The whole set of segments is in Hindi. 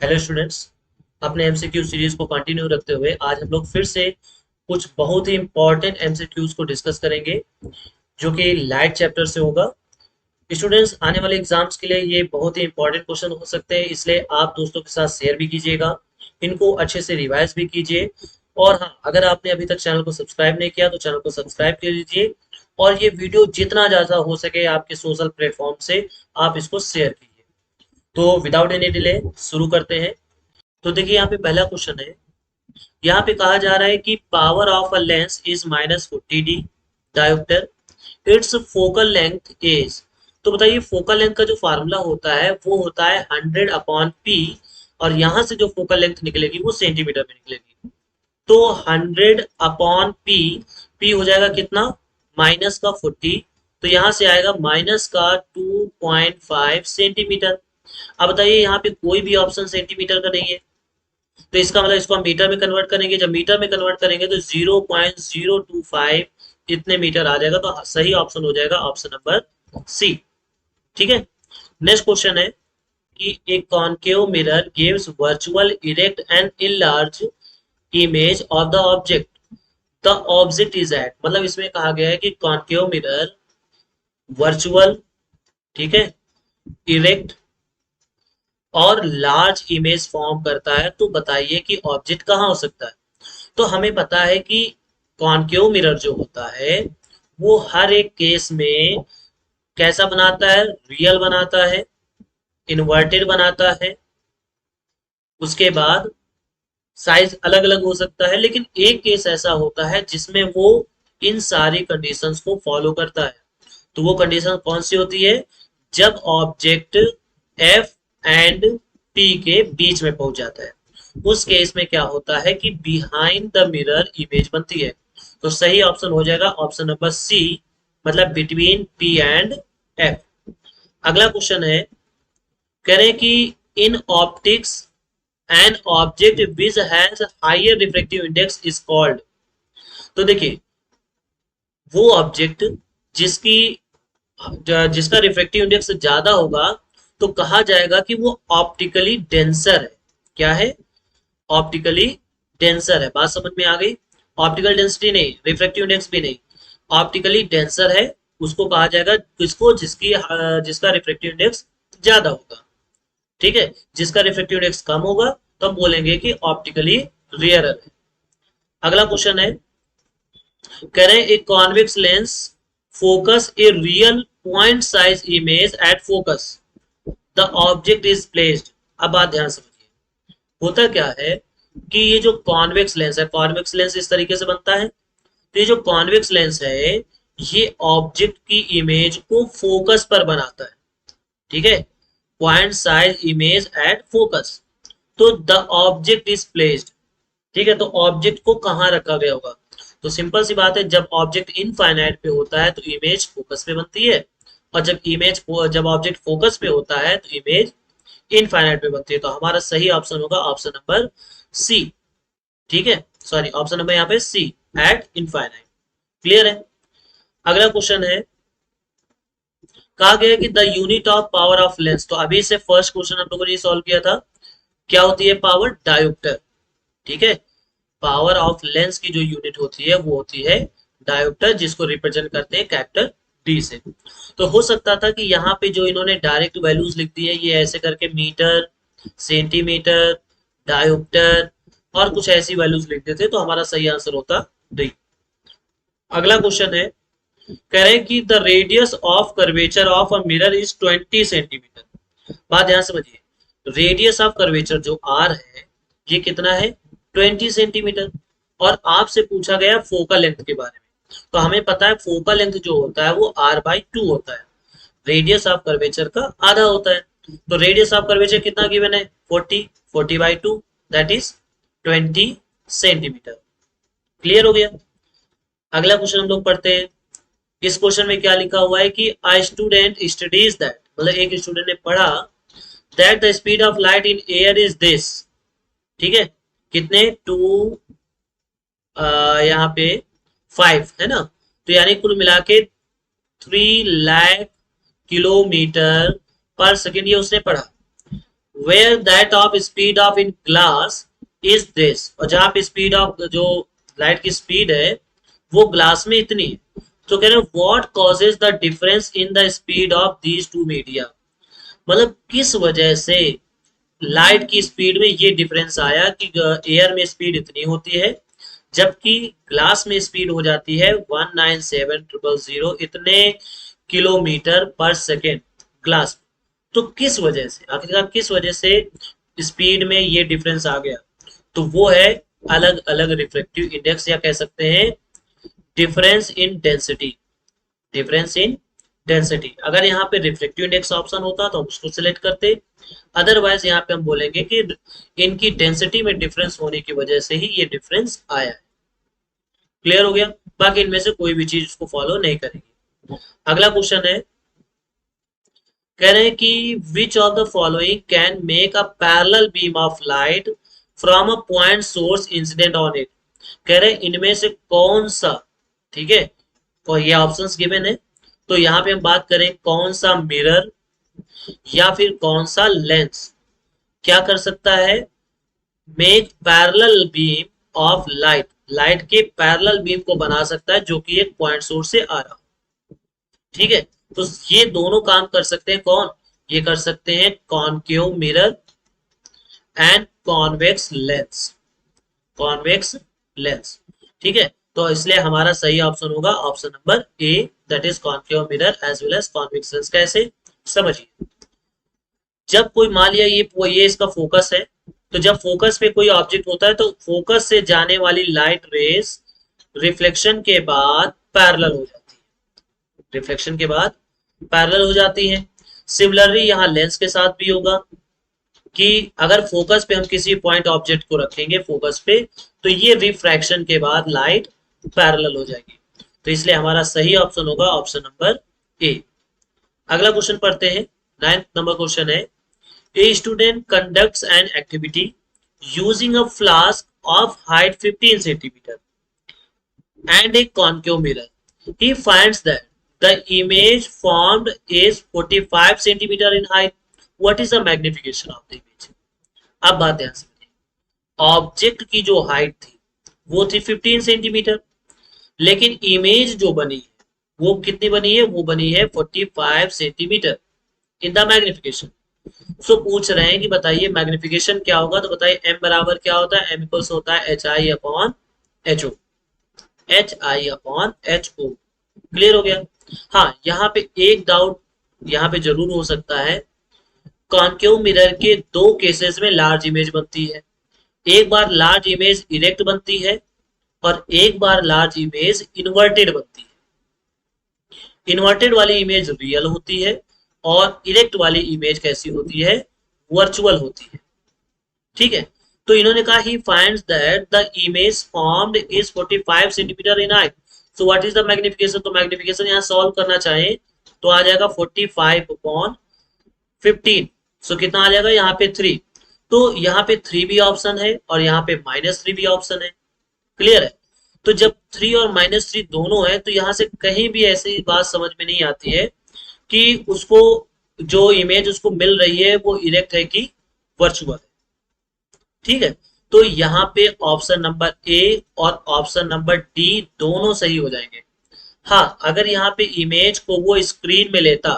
Hello students. अपने एमसीक्यू सीरीज को कंटिन्यू रखते हुए आज हम लोग फिर से कुछ बहुत ही इंपॉर्टेंट एमसीक्यूज को डिस्कस करेंगे जो कि लाइट चैप्टर से होगा। स्टूडेंट्स, आने वाले एग्जाम्स के लिए ये बहुत ही इंपॉर्टेंट क्वेश्चन हो सकते हैं, इसलिए आप दोस्तों के साथ शेयर भी कीजिएगा, इनको अच्छे से रिवाइज भी कीजिए। और हाँ, अगर आपने अभी तक चैनल को सब्सक्राइब नहीं किया तो चैनल को सब्सक्राइब कर लीजिए और ये वीडियो जितना ज़्यादा हो सके आपके सोशल प्लेटफॉर्म से आप इसको शेयर कीजिए। तो विदाउट एनी डिले शुरू करते हैं। तो देखिए, यहाँ पे पहला क्वेश्चन है। यहाँ पे कहा जा रहा है कि power of a lens is -40 D dioptre, it's focal length is. तो बताइए, फोकल लेंथ का जो फार्मूला होता है वो होता है 100/p, और यहाँ से जो फोकल लेंथ निकलेगी वो सेंटीमीटर में निकलेगी। तो 100/p, p हो जाएगा कितना, माइनस का 40, तो यहाँ से आएगा माइनस का 2.5 सेंटीमीटर। अब बताइए, यहाँ पे कोई भी ऑप्शन सेंटीमीटर का नहीं है, तो इसका मतलब इसको हम मीटर में कन्वर्ट करेंगे। जब मीटर में कन्वर्ट करेंगे तो 0.025 इतने मीटर आ जाएगा। तो सही ऑप्शन हो जाएगा ऑप्शन नंबर सी। ठीक है। नेक्स्ट क्वेश्चन है कि एक concave mirror gives virtual erect and enlarge image of the object, the object is at. मतलब इसमें कहा गया है कि कॉनकेव मिरर वर्चुअल, ठीक है, इरेक्ट और लार्ज इमेज फॉर्म करता है, तो बताइए कि ऑब्जेक्ट कहाँ हो सकता है। तो हमें पता है कि कॉनकेव मिरर जो होता है वो हर एक केस में कैसा बनाता है, रियल बनाता है, इन्वर्टेड बनाता है, उसके बाद साइज अलग अलग हो सकता है, लेकिन एक केस ऐसा होता है जिसमें वो इन सारी कंडीशंस को फॉलो करता है। तो वो कंडीशन कौन सी होती है, जब ऑब्जेक्ट एफ एंड पी के बीच में पहुंच जाता है, उस केस में क्या होता है कि बिहाइंड द मिरर इमेज बनती है। तो सही ऑप्शन हो जाएगा ऑप्शन नंबर सी, मतलब बिटवीन पी एंड एफ। अगला क्वेश्चन है, कह रहे हैं कि in optics an object which has higher refractive index is called. तो देखिए, वो ऑब्जेक्ट जिसकी जिसका रिफ्रेक्टिव इंडेक्स ज्यादा होगा तो कहा जाएगा कि वो ऑप्टिकली डेंसर है। क्या है, ऑप्टिकली डेंसर है। बात समझ में आ गई। ऑप्टिकल डेंसिटी नहीं, रिफ्रेक्टिव इंडेक्स भी नहीं, ऑप्टिकली डेंसर है उसको कहा जाएगा, किसको, जिसका रिफ्रेक्टिव इंडेक्स ज्यादा होगा। ठीक है। जिसका रिफ्रेक्टिव इंडेक्स कम होगा तो हम बोलेंगे कि ऑप्टिकली रेयर है। अगला क्वेश्चन है, कह रहे हैं एक convex lens focus a real point size image at focus, the object is placed. अब बात ध्यान समझिए, होता क्या है कि ये जो कॉन्वेक्स लेंस है, कॉन्वेक्स लेंस इस तरीके से बनता है। तो ये जो कॉन्वेक्स लेंस है ये ऑब्जेक्ट की इमेज को फोकस पर बनाता है। ठीक है, point size image at focus. तो द ऑब्जेक्ट इज प्लेस्ड। ठीक है, तो ऑब्जेक्ट को कहाँ रखा गया होगा। तो सिंपल सी बात है, जब ऑब्जेक्ट इनफाइनाइट पे होता है तो इमेज फोकस पे बनती है, और जब ऑब्जेक्ट फोकस पे होता है तो इमेज इनफाइनाइट पे बनती है। तो हमारा सही ऑप्शन होगा ऑप्शन नंबर सी। ठीक है, सॉरी, ऑप्शन नंबर यहाँ पे सी, एट इनफाइनाइट। क्लियर है। अगला क्वेश्चन है, कहा गया है कि the unit of power of lens. तो अभी से फर्स्ट क्वेश्चन हम लोगों ने सॉल्व किया था। क्या होती है पावर, डायोप्टर। ठीक है, पावर ऑफ लेंस की जो यूनिट होती है वो होती है डायोप्टर, जिसको रिप्रेजेंट करते हैं कैपिटल डी से। तो हो सकता था कि यहाँ पे जो इन्होंने डायरेक्ट वैल्यूज लिख दी है ये ऐसे करके मीटर, सेंटीमीटर, डायोप्टर और कुछ ऐसी वैल्यूज लिख देते तो हमारा सही आंसर होता डी। अगला क्वेश्चन है, कह रहे हैं कि the radius of curvature of a mirror is 20 centimetre. बात ध्यान समझिए, रेडियस ऑफ कर्वेचर जो आर है ये कितना है, 20 सेंटीमीटर। और आपसे पूछा गया फोकल लेंथ के बारे में, तो हमें पता है फोकल लेंथ जो होता है वो r/2 होता है, रेडियस ऑफ कर्वेचर का आधा होता है। तो रेडियस ऑफ कर्वेचर कितना गिवन है, 40/2, दैट इज 20 सेंटीमीटर। क्लियर हो गया। अगला क्वेश्चन हम लोग पढ़ते हैं। इस क्वेश्चन में क्या लिखा हुआ है कि a स्टूडेंट स्टडीज दैट, मतलब एक स्टूडेंट ने पढ़ा that the speed of light in air is this. ठीक है, कितने, 2, यहाँ पे 5 है ना, तो यानी कुल मिला के 3 लाख किलोमीटर पर सेकेंड, ये उसने पढ़ा। Where that of speed of in glass is this, और जहां पे स्पीड ऑफ जो लाइट की स्पीड है वो ग्लास में इतनी है। तो कह रहे हैं what causes the difference in the speed of these two media, मतलब किस वजह से लाइट की स्पीड में ये डिफरेंस आया कि एयर में स्पीड इतनी होती है जबकि ग्लास में स्पीड हो जाती है 197000 इतने किलोमीटर पर सेकेंड ग्लास। तो किस वजह से, आखिरकार किस वजह से स्पीड में ये डिफरेंस आ गया, तो वो है अलग अलग रिफ्लेक्टिव इंडेक्स, या कह सकते हैं difference in density. Difference in density, अगर यहाँ पे रिफ्लेक्टिव इंडेक्स ऑप्शन होता तो हम उसको सिलेक्ट करते, अदरवाइज यहाँ पे हम बोलेंगे कि इनकी डेंसिटी में डिफरेंस होने की वजह से ही ये डिफरेंस आया है। क्लियर हो गया, बाकी इनमें से कोई भी चीज उसको फॉलो नहीं करेगी। अगला क्वेश्चन है, कह रहे हैं कि which of the following can make a parallel beam of light from a point source incident on it, कह रहे हैं इनमें से कौन सा, ठीक है, और ये ऑप्शंस गिवन है, तो यहाँ पे हम बात करें कौन सा मिरर या फिर कौन सा लेंस क्या कर सकता है, make parallel beam of light, light के पैरेलल बीम को बना सकता है जो कि एक पॉइंट सोर्स से आ रहा, ठीक है। तो ये दोनों काम कर सकते हैं कौन, ये कर सकते हैं concave mirror and convex lens, convex lens, ठीक है। तो इसलिए हमारा सही ऑप्शन होगा option number A, that is concave mirror as well as convex lens. कैसे, समझिए, जब कोई मान लिया ये इसका फोकस है, तो जब फोकस पे कोई ऑब्जेक्ट होता है तो फोकस से जाने वाली लाइट रेस रिफ्लेक्शन के बाद पैरेलल हो जाती है, रिफ्लेक्शन के बाद पैरेलल हो जाती है। सिमिलरली यहाँ लेंस के साथ भी होगा कि अगर फोकस पे हम किसी पॉइंट ऑब्जेक्ट को रखेंगे फोकस पे, तो ये रिफ्रैक्शन के बाद लाइट पैरेलल हो जाएगी। तो इसलिए हमारा सही ऑप्शन होगा ऑप्शन नंबर ए। अगला क्वेश्चन पढ़ते हैं, 9th नंबर क्वेश्चन है, a student conducts an activity using a flask of height 15 centimeter and a concave mirror. He finds that the image formed is 45 centimeter in height. What is the magnification of the image? अब बात ध्यान से, ऑब्जेक्ट की जो हाइट थी वो थी 15 सेंटीमीटर, लेकिन इमेज जो बनी है वो कितनी बनी है, वो बनी है 45 सेंटीमीटर इन द मैग्निफिकेशन। सो पूछ रहे हैं कि बताइए मैग्निफिकेशन क्या होगा, तो बताइए m बराबर क्या होता है, m इक्वल्स होता है H I upon H O, H I upon H O. Clear हो गया। हाँ, यहाँ पे एक डाउट यहाँ पे जरूर हो सकता है, कॉनकेव मिरर के दो केसेस में लार्ज इमेज बनती है, एक बार लार्ज इमेज इरेक्ट बनती है और एक बार लार्ज इमेज इन्वर्टेड बनती है। इन्वर्टेड वाली इमेज रियल होती है और इरेक्ट वाली इमेज कैसी होती है, वर्चुअल होती है, ठीक है। तो इन्होंने कहा he finds that the image formed is 45 centimetre in height, so what is the magnification, तो मैग्निफिकेशन यहाँ सॉल्व करना चाहें तो आ जाएगा 45 अपॉन 15, सो कितना आ जाएगा यहाँ पे 3, तो यहाँ पे 3 भी ऑप्शन है और यहाँ पे -3 भी ऑप्शन है। क्लियर है। तो जब 3 और -3 दोनों है तो यहाँ से कहीं भी ऐसी बात समझ में नहीं आती है कि उसको जो इमेज उसको मिल रही है वो इरेक्ट है कि वर्चुअल है, ठीक है। तो यहाँ पे ऑप्शन नंबर ए और ऑप्शन नंबर डी दोनों सही हो जाएंगे। हाँ, अगर यहाँ पे इमेज को वो स्क्रीन में लेता,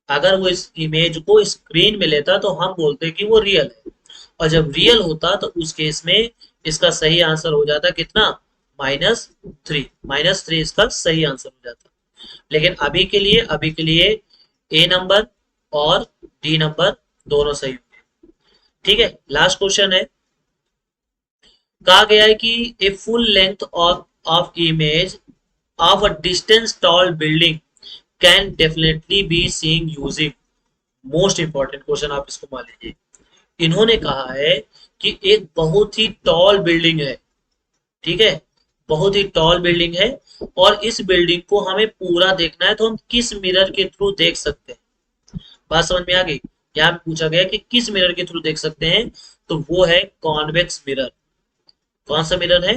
अगर वो इस इमेज को स्क्रीन में लेता तो हम बोलते कि वो रियल है, और जब रियल होता तो उस केस में इसका सही आंसर हो जाता कितना, -3, -3 इसका सही आंसर हो जाता। लेकिन अभी के लिए ए नंबर और डी नंबर दोनों सही होंगे, ठीक है। लास्ट क्वेश्चन है, कहा गया है कि a full length of image of a distance tall building can definitely be seen using, most important question आप इसको मान लीजिए। इन्होंने कहा है कि एक बहुत ही टॉल बिल्डिंग है, ठीक है, बहुत ही टॉल बिल्डिंग है और इस बिल्डिंग को हमें पूरा देखना है, तो हम किस मिरर के थ्रू देख सकते हैं, बात समझ में आ गई। यहाँ पे पूछा गया कि किस मिरर के थ्रू देख सकते हैं, तो वो है कॉन्वेक्स मिरर। कौन सा मिरर है,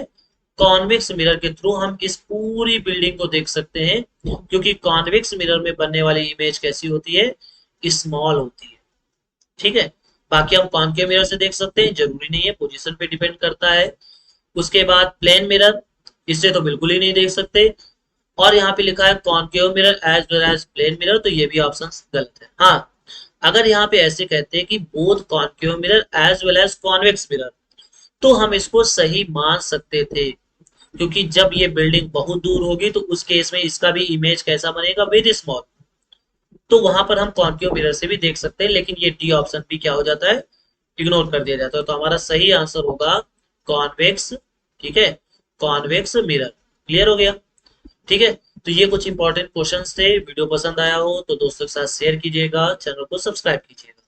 कॉन्वेक्स मिरर के थ्रू हम इस पूरी बिल्डिंग को देख सकते हैं, क्योंकि कॉन्वेक्स मिरर में बनने वाली इमेज कैसी होती है, स्मॉल होती है, ठीक है। बाकी हम कॉनकेव मिरर से देख सकते हैं, जरूरी नहीं है, पोजीशन पे डिपेंड करता है। उसके बाद प्लेन मिरर, इससे तो बिल्कुल ही नहीं देख सकते। और यहाँ पे लिखा है concave mirror as well as plane mirror, तो ये भी ऑप्शन गलत है। हाँ, अगर यहाँ पे ऐसे कहते हैं कि both concave mirror as well as convex mirror, तो हम इसको सही मान सकते थे, क्योंकि जब ये बिल्डिंग बहुत दूर होगी तो उस केस में इसका भी इमेज कैसा बनेगा, वेरी स्मॉल। तो वहां पर हम कॉन्केव मिरर से भी देख सकते हैं, लेकिन ये डी ऑप्शन भी क्या हो जाता है, इग्नोर कर दिया जाता है। तो हमारा सही आंसर होगा कॉन्वेक्स। ठीक है, कॉन्वेक्स मिरर। क्लियर हो गया? ठीक है, तो ये कुछ इंपॉर्टेंट क्वेश्चंस थे। वीडियो पसंद आया हो तो दोस्तों के साथ शेयर कीजिएगा, चैनल को सब्सक्राइब कीजिएगा।